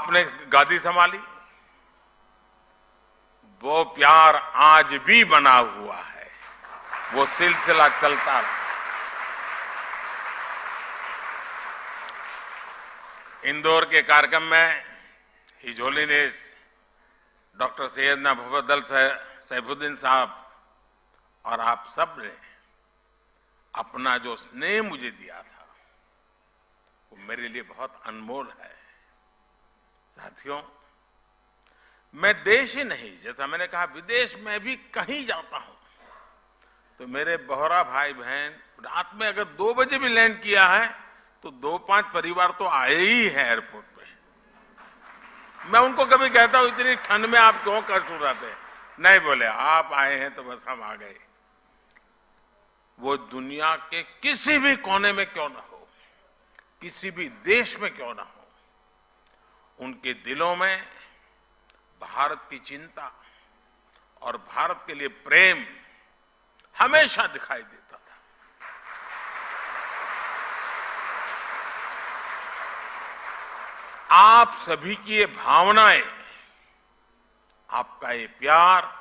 आपने गादी संभाली, वो प्यार आज भी बना हुआ है, वो सिलसिला चलता रहा। इंदौर के कार्यक्रम में his holiness doctor Syedna Mufaddal Saifuddin साहब और आप सब ने अपना जो स्नेह मुझे दिया था, वो मेरे लिए बहुत अनमोल है। साथियों, मैं देश ही नहीं, जैसा मैंने कहा, विदेश में भी कहीं जाता हूं तो मेरे बोहरा भाई बहन रात में अगर 2 बजे भी लैंड किया है तो 2-5 परिवार तो आए ही हैं एयरपोर्ट पे। मैं उनको कभी कहता हूं इतनी ठंड में आप क्यों कष्ट उठाते हैं? नहीं, बोले आप आए हैं तो बस हम आ गए। वो दुनिया के किसी भी कोने में क्यों ना हो, किसी भी देश में क्यों ना हो, उनके दिलों में भारत की चिंता और भारत के लिए प्रेम हमेशा दिखाई देता था। आप सभी की ये भावनाएं, आपका ये प्यार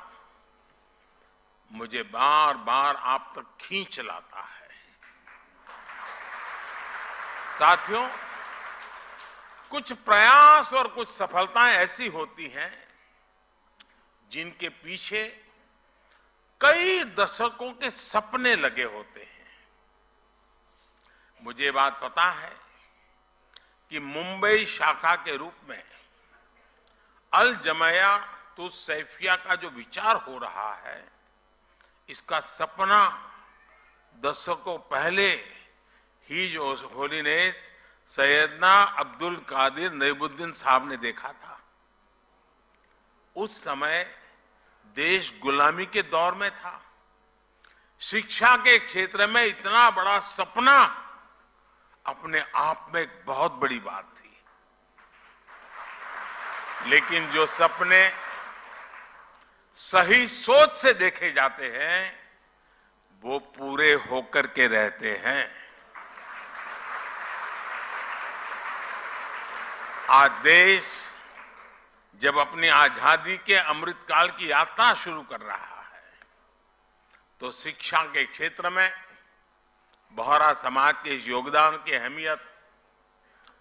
मुझे बार बार आप तक खींच लाता है। साथियों, कुछ प्रयास और कुछ सफलताएं ऐसी होती हैं जिनके पीछे कई दशकों के सपने लगे होते हैं। मुझे बात पता है कि मुंबई शाखा के रूप में अल जमाया तो सैफिया का जो विचार हो रहा है, इसका सपना दशकों पहले हिज होलीनेस सैयदना अब्दुल कादिर नईमुद्दीन साहब ने देखा था। उस समय देश गुलामी के दौर में था। शिक्षा के क्षेत्र में इतना बड़ा सपना अपने आप में एक बहुत बड़ी बात थी। लेकिन जो सपने सही सोच से देखे जाते हैं, वो पूरे होकर के रहते हैं। आज देश जब अपनी आजादी के अमृतकाल की यात्रा शुरू कर रहा है, तो शिक्षा के क्षेत्र में बोहरा समाज के इस योगदान की अहमियत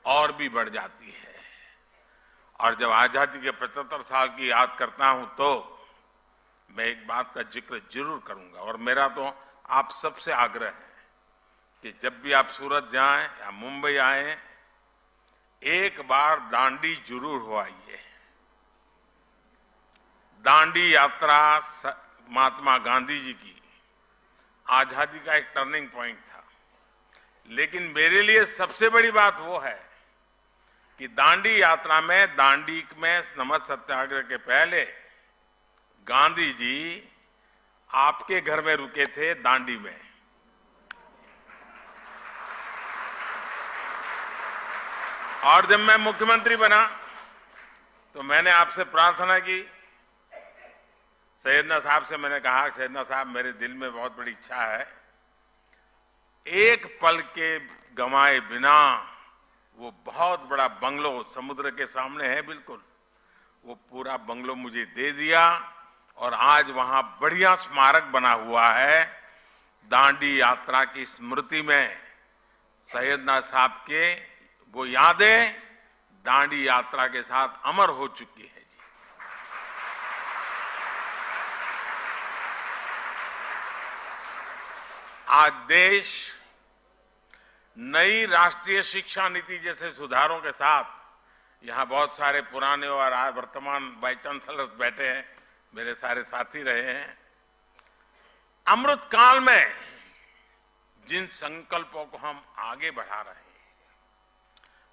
और भी बढ़ जाती है। और जब आजादी के 75 साल की याद करता हूं तो मैं एक बात का जिक्र जरूर करूंगा, और मेरा तो आप सबसे आग्रह है कि जब भी आप सूरत जाएं या मुंबई आएं, एक बार दांडी जरूर हो आइए। दांडी यात्रा महात्मा गांधी जी की आजादी का एक टर्निंग पॉइंट था। लेकिन मेरे लिए सबसे बड़ी बात वो है कि दांडी यात्रा में, दांडी में नमक सत्याग्रह के पहले गांधी जी आपके घर में रुके थे, दांडी में। और जब मैं मुख्यमंत्री बना तो मैंने आपसे प्रार्थना की, सैयदना साहब से मैंने कहा, सैयदना साहब मेरे दिल में बहुत बड़ी इच्छा है, एक पल के गंवाए बिना वो बहुत बड़ा बंगलो समुद्र के सामने है बिल्कुल, वो पूरा बंगलो मुझे दे दिया। और आज वहां बढ़िया स्मारक बना हुआ है। दांडी यात्रा की स्मृति में सैयदना साहब के वो यादें दांडी यात्रा के साथ अमर हो चुकी है जी। आज देश नई राष्ट्रीय शिक्षा नीति जैसे सुधारों के साथ, यहां बहुत सारे पुराने और वर्तमान वाइस चांसलर्स बैठे हैं, मेरे सारे साथी रहे हैं। अमृत काल में जिन संकल्पों को हम आगे बढ़ा रहे हैं,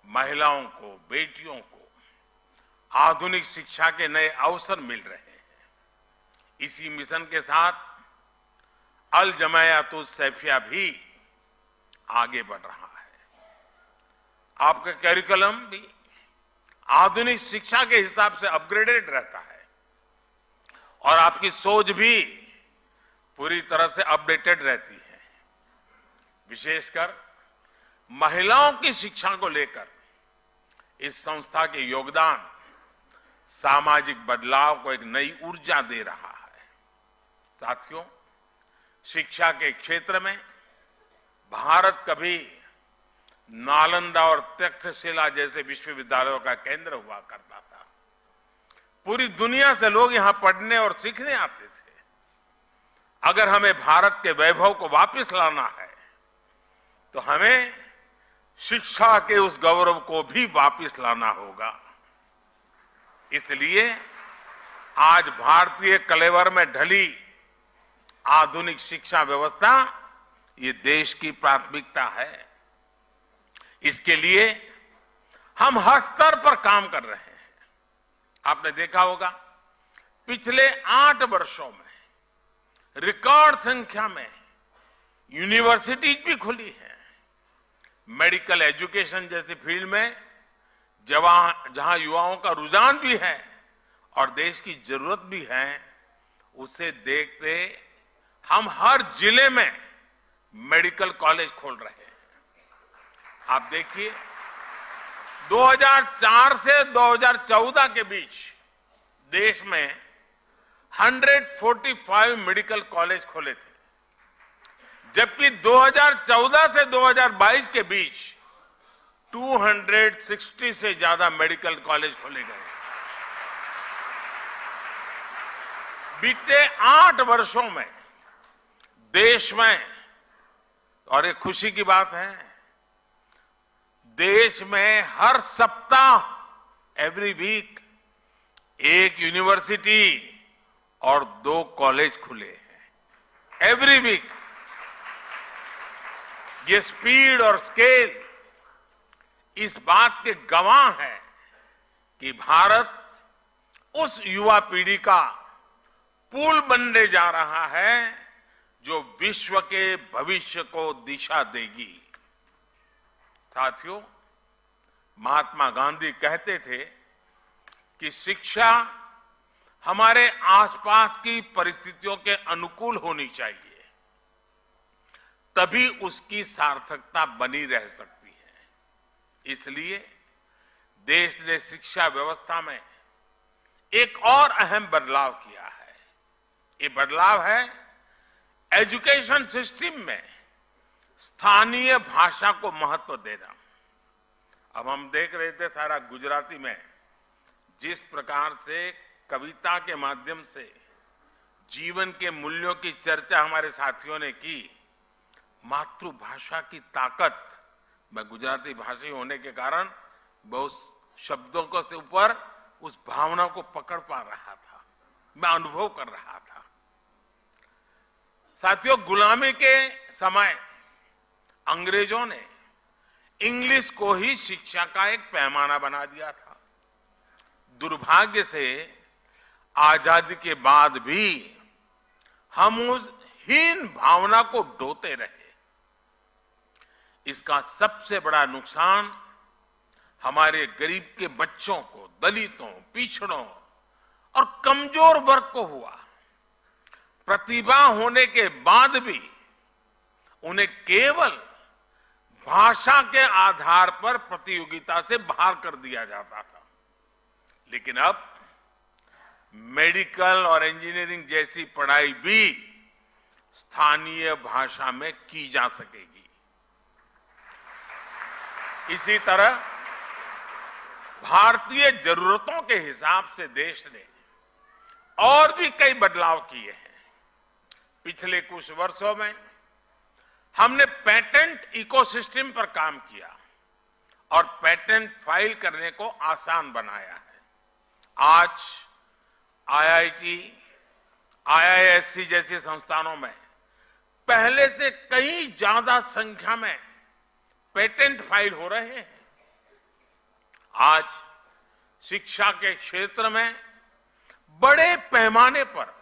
महिलाओं को, बेटियों को आधुनिक शिक्षा के नए अवसर मिल रहे हैं। इसी मिशन के साथ अल जमायातुस सैफिया भी आगे बढ़ रहा है। आपका करिकुलम भी आधुनिक शिक्षा के हिसाब से अपग्रेडेड रहता है और आपकी सोच भी पूरी तरह से अपडेटेड रहती है। विशेषकर महिलाओं की शिक्षा को लेकर इस संस्था के योगदान सामाजिक बदलाव को एक नई ऊर्जा दे रहा है। साथियों, शिक्षा के क्षेत्र में भारत कभी नालंदा और तक्षशिला जैसे विश्वविद्यालयों का केंद्र हुआ करता था। पूरी दुनिया से लोग यहां पढ़ने और सीखने आते थे। अगर हमें भारत के वैभव को वापस लाना है तो हमें शिक्षा के उस गौरव को भी वापस लाना होगा। इसलिए आज भारतीय कलेवर में ढली आधुनिक शिक्षा व्यवस्था ये देश की प्राथमिकता है। इसके लिए हम हर स्तर पर काम कर रहे हैं। आपने देखा होगा, पिछले 8 वर्षों में रिकॉर्ड संख्या में यूनिवर्सिटीज भी खुली है। मेडिकल एजुकेशन जैसी फील्ड में जहां युवाओं का रुझान भी है और देश की जरूरत भी है, उसे देखते हम हर जिले में मेडिकल कॉलेज खोल रहे हैं। आप देखिए, 2004 से 2014 के बीच देश में 145 मेडिकल कॉलेज खोले थे, जबकि 2014 से 2022 के बीच 260 से ज्यादा मेडिकल कॉलेज खोले गए। बीते 8 वर्षों में देश में, और एक खुशी की बात है, देश में हर सप्ताह एवरी वीक एक यूनिवर्सिटी और 2 कॉलेज खुले हैं। Every week. ये स्पीड और स्केल इस बात के गवाह है कि भारत उस युवा पीढ़ी का पुल बनने जा रहा है जो विश्व के भविष्य को दिशा देगी। साथियों, महात्मा गांधी कहते थे कि शिक्षा हमारे आसपास की परिस्थितियों के अनुकूल होनी चाहिए, तभी उसकी सार्थकता बनी रह सकती है। इसलिए देश ने शिक्षा व्यवस्था में एक और अहम बदलाव किया है। ये बदलाव है एजुकेशन सिस्टम में स्थानीय भाषा को महत्व देना। अब हम देख रहे थे सारा गुजराती में जिस प्रकार से कविता के माध्यम से जीवन के मूल्यों की चर्चा हमारे साथियों ने की। मातृभाषा की ताकत, मैं गुजराती भाषी होने के कारण बहुत शब्दों को से ऊपर उस भावना को पकड़ पा रहा था, मैं अनुभव कर रहा था। साथियों, गुलामी के समय अंग्रेजों ने इंग्लिश को ही शिक्षा का एक पैमाना बना दिया था। दुर्भाग्य से आजादी के बाद भी हम उस हीन भावना को ढोते रहे। इसका सबसे बड़ा नुकसान हमारे गरीब के बच्चों को, दलितों, पिछड़ों और कमजोर वर्ग को हुआ। प्रतिभा होने के बाद भी उन्हें केवल भाषा के आधार पर प्रतियोगिता से बाहर कर दिया जाता था। लेकिन अब मेडिकल और इंजीनियरिंग जैसी पढ़ाई भी स्थानीय भाषा में की जा सकेगी। इसी तरह भारतीय जरूरतों के हिसाब से देश ने और भी कई बदलाव किए हैं। पिछले कुछ वर्षों में हमने पेटेंट इकोसिस्टम पर काम किया और पेटेंट फाइल करने को आसान बनाया है। आज आईआईटी, आईआईएससी जैसे संस्थानों में पहले से कई ज्यादा संख्या में पेटेंट फाइल हो रहे हैं। आज शिक्षा के क्षेत्र में बड़े पैमाने पर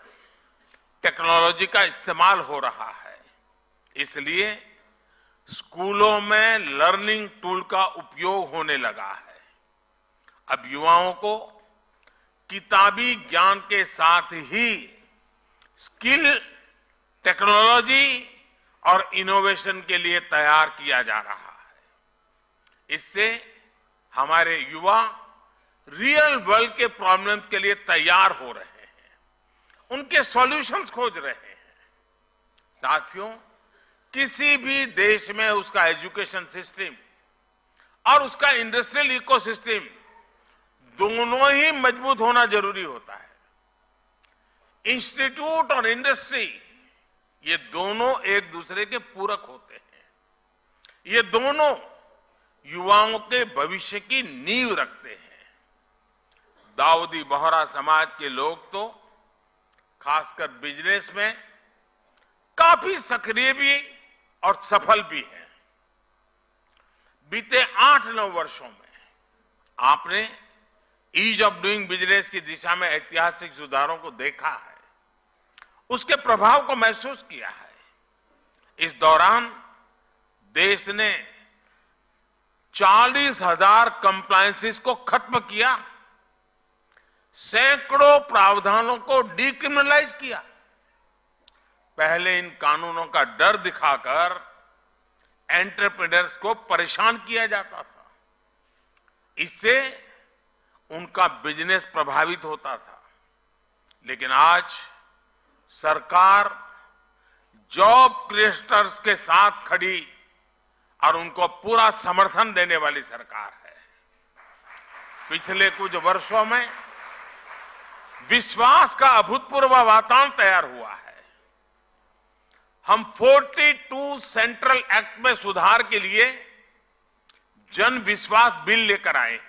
टेक्नोलॉजी का इस्तेमाल हो रहा है। इसलिए स्कूलों में लर्निंग टूल का उपयोग होने लगा है। अब युवाओं को किताबी ज्ञान के साथ ही स्किल, टेक्नोलॉजी और इनोवेशन के लिए तैयार किया जा रहा है। इससे हमारे युवा रियल वर्ल्ड के प्रॉब्लम के लिए तैयार हो रहे हैं, उनके सॉल्यूशंस खोज रहे हैं। साथियों, किसी भी देश में उसका एजुकेशन सिस्टम और उसका इंडस्ट्रियल इकोसिस्टम दोनों ही मजबूत होना जरूरी होता है। इंस्टीट्यूट और इंडस्ट्री ये दोनों एक दूसरे के पूरक होते हैं। ये दोनों युवाओं के भविष्य की नींव रखते हैं। दाऊदी बोहरा समाज के लोग तो खासकर बिजनेस में काफी सक्रिय भी और सफल भी हैं। बीते 8-9 वर्षों में आपने ईज ऑफ डूइंग बिजनेस की दिशा में ऐतिहासिक सुधारों को देखा है, उसके प्रभाव को महसूस किया है। इस दौरान देश ने 40,000 कंप्लायंसेस को खत्म किया, सैकड़ों प्रावधानों को डिक्रिमिनलाइज किया। पहले इन कानूनों का डर दिखाकर एंटरप्रेन्योर्स को परेशान किया जाता था, इससे उनका बिजनेस प्रभावित होता था। लेकिन आज सरकार जॉब क्रिएटर्स के साथ खड़ी और उनको पूरा समर्थन देने वाली सरकार है। पिछले कुछ वर्षों में विश्वास का अभूतपूर्व वातावरण तैयार हुआ है। हम 42 सेंट्रल एक्ट में सुधार के लिए जन विश्वास बिल लेकर आए हैं।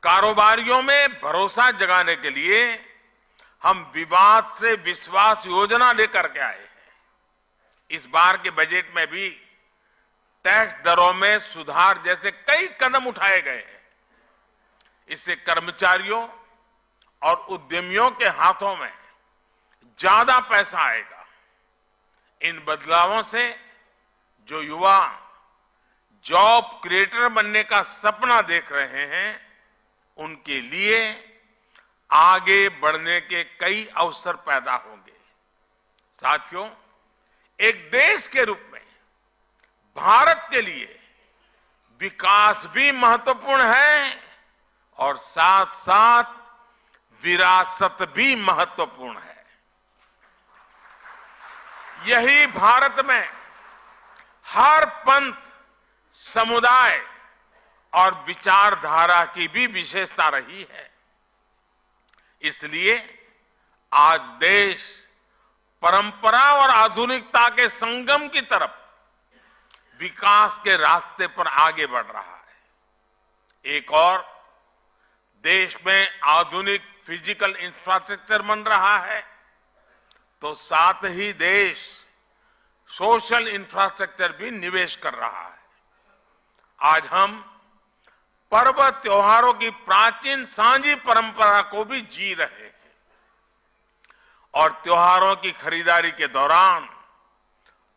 कारोबारियों में भरोसा जगाने के लिए हम विवाद से विश्वास योजना लेकर के आए हैं। इस बार के बजट में भी टैक्स दरों में सुधार जैसे कई कदम उठाए गए हैं। इससे कर्मचारियों और उद्यमियों के हाथों में ज्यादा पैसा आएगा। इन बदलावों से जो युवा जॉब क्रिएटर बनने का सपना देख रहे हैं, उनके लिए आगे बढ़ने के कई अवसर पैदा होंगे। साथियों, एक देश के रूप में भारत के लिए विकास भी महत्वपूर्ण है और साथ साथ विरासत भी महत्वपूर्ण है। यही भारत में हर पंथ, समुदाय और विचारधारा की भी विशेषता रही है। इसलिए आज देश परंपरा और आधुनिकता के संगम की तरफ विकास के रास्ते पर आगे बढ़ रहा है। एक और देश में आधुनिक फिजिकल इंफ्रास्ट्रक्चर बन रहा है, तो साथ ही देश सोशल इंफ्रास्ट्रक्चर भी निवेश कर रहा है। आज हम पर्व त्योहारों की प्राचीन सांझी परंपरा को भी जी रहे हैं और त्योहारों की खरीदारी के दौरान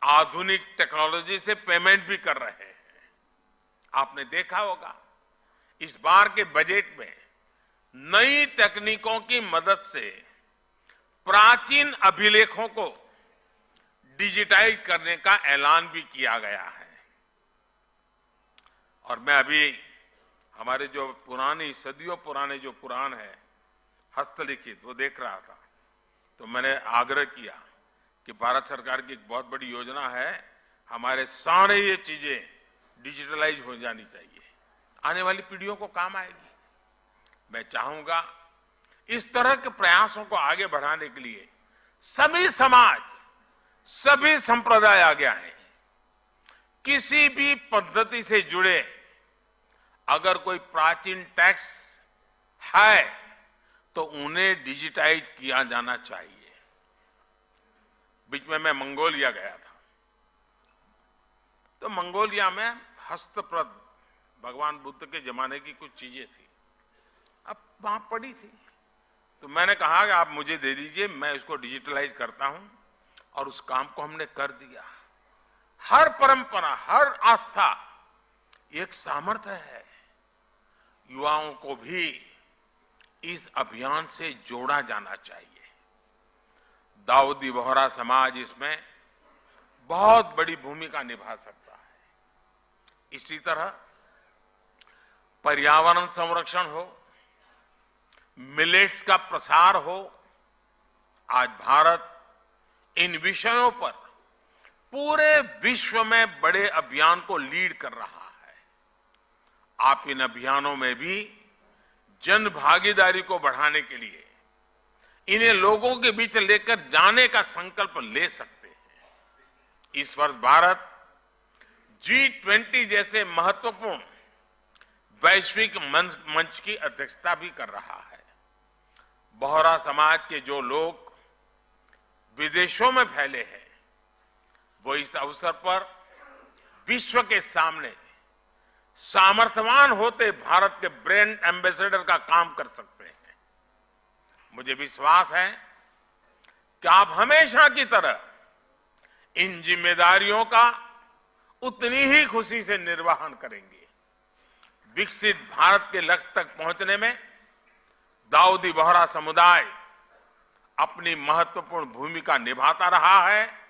आधुनिक टेक्नोलॉजी से पेमेंट भी कर रहे हैं। आपने देखा होगा, इस बार के बजट में नई तकनीकों की मदद से प्राचीन अभिलेखों को डिजिटाइज करने का ऐलान भी किया गया है। और मैं अभी हमारे जो पुरानी सदियों पुराने जो पुराण है हस्तलिखित, वो देख रहा था, तो मैंने आग्रह किया कि भारत सरकार की एक बहुत बड़ी योजना है, हमारे सारे ये चीजें डिजिटलाइज हो जानी चाहिए, आने वाली पीढ़ियों को काम आएगी। मैं चाहूंगा इस तरह के प्रयासों को आगे बढ़ाने के लिए सभी समाज, सभी संप्रदाय आगे आए। किसी भी पद्धति से जुड़े अगर कोई प्राचीन टैक्स है तो उन्हें डिजिटाइज किया जाना चाहिए। बीच में मैं मंगोलिया गया था, तो मंगोलिया में हस्तप्रत भगवान बुद्ध के जमाने की कुछ चीजें थी, अब वहां पड़ी थी, तो मैंने कहा कि आप मुझे दे दीजिए, मैं इसको डिजिटलाइज करता हूं, और उस काम को हमने कर दिया। हर परंपरा, हर आस्था एक सामर्थ्य है। युवाओं को भी इस अभियान से जोड़ा जाना चाहिए। दाऊदी बोहरा समाज इसमें बहुत बड़ी भूमिका निभा सकता है। इसी तरह पर्यावरण संरक्षण हो, मिलेट्स का प्रसार हो, आज भारत इन विषयों पर पूरे विश्व में बड़े अभियान को लीड कर रहा है। आप इन अभियानों में भी जन भागीदारी को बढ़ाने के लिए इन्हें लोगों के बीच लेकर जाने का संकल्प ले सकते हैं। इस वर्ष भारत G20 जैसे महत्वपूर्ण वैश्विक मंच की अध्यक्षता भी कर रहा है। बोहरा समाज के जो लोग विदेशों में फैले हैं, वो इस अवसर पर विश्व के सामने सामर्थ्यवान होते भारत के ब्रांड एम्बेसडर का काम कर सकते हैं। मुझे विश्वास है कि आप हमेशा की तरह इन जिम्मेदारियों का उतनी ही खुशी से निर्वहन करेंगे। विकसित भारत के लक्ष्य तक पहुंचने में दाऊदी बोहरा समुदाय अपनी महत्वपूर्ण भूमिका निभाता रहा है